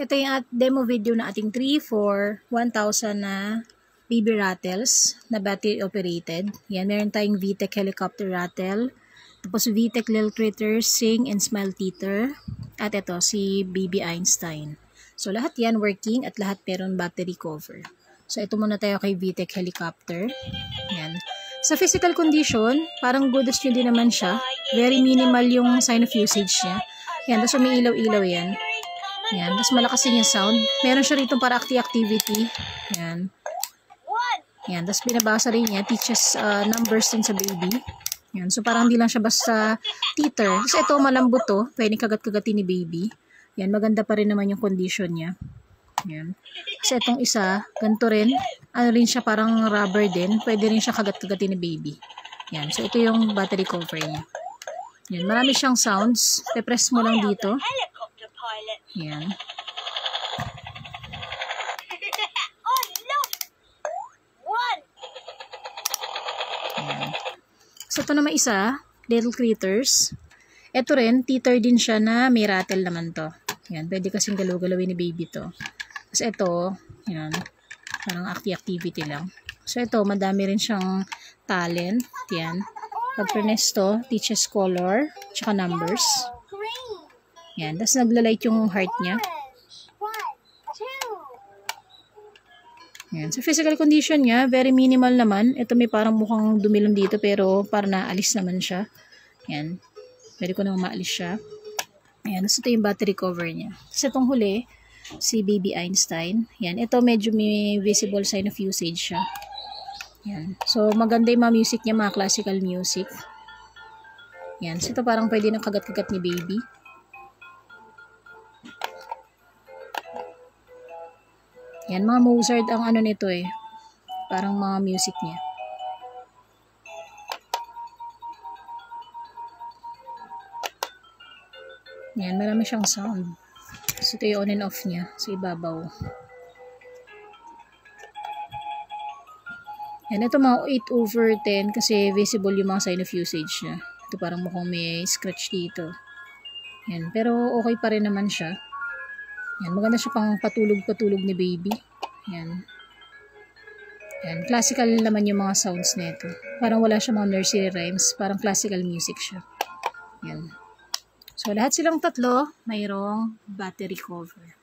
Ito yung demo video na ating 3 for 1,000 na baby rattles na battery operated. Yan, meron tayong VTech helicopter rattle. Tapos VTech Little Critters, Sing and Smile Teeter. At ito, si Baby Einstein. So, lahat yan working at lahat meron battery cover. So, ito muna tayo kay VTech helicopter. Yan. Sa physical condition, parang good as new din naman siya. Very minimal yung sign of usage niya. Yan, tapos umiilaw-ilaw yan. Yan, tapos malakas din yung sound. Meron siya rito para activity. Yan. Yan, tapos binabasa rin niya, teaches numbers din sa baby. Yan, so parang hindi lang siya basta teeter. Tapos ito, malambot to. Pwede kagat-kagatin ni baby. Yan, maganda pa rin naman yung condition niya. Yan. Kasi itong isa, ganito rin. Ano rin siya, parang rubber din. Pwede rin siya kagat-kagatin ni baby. Yan, so ito yung battery cover niya. Yan, marami siyang sounds. Pe-press mo lang dito. Yan. Yan. So, ito naman isa, Little Critters. Ito rin, teeter din siya na may rattle naman to. Yan, pwede kasing galaw-galawin ni baby to. Tapos ito, yan, parang activity lang. So, ito, madami rin siyang talent. Yan. Pag-press to, teaches color, tsaka numbers. Yan, tapos nagla-light yung heart niya. Yan, sa physical condition niya, very minimal naman. Ito may parang mukhang dumilom dito pero parang naalis naman siya. Yan, pwede ko nang maalis siya. Ayan, so ito yung battery cover niya. Sa itong huli, si Baby Einstein. Yan, ito medyo may visible sign of usage siya. Yan, so maganda yung mga music niya, mga classical music. Yan, so ito parang pwede nang kagat-kagat ni baby. Yan, mga Mozart ang ano nito eh. Parang mga music niya. Yan, marami siyang sound. So, ito yung on and off niya sa ibabaw. Yan, ito mga 8/10 kasi visible yung mga sign of usage niya. Ito parang mukhang may scratch dito. Yan, pero okay pa rin naman siya. Yan, maganda siya pang patulog-patulog ni baby. Yan. Yan, classical naman yung mga sounds nito. Parang wala siya mga nursery rhymes. Parang classical music siya. Yan. So, lahat silang tatlo, mayroong battery cover.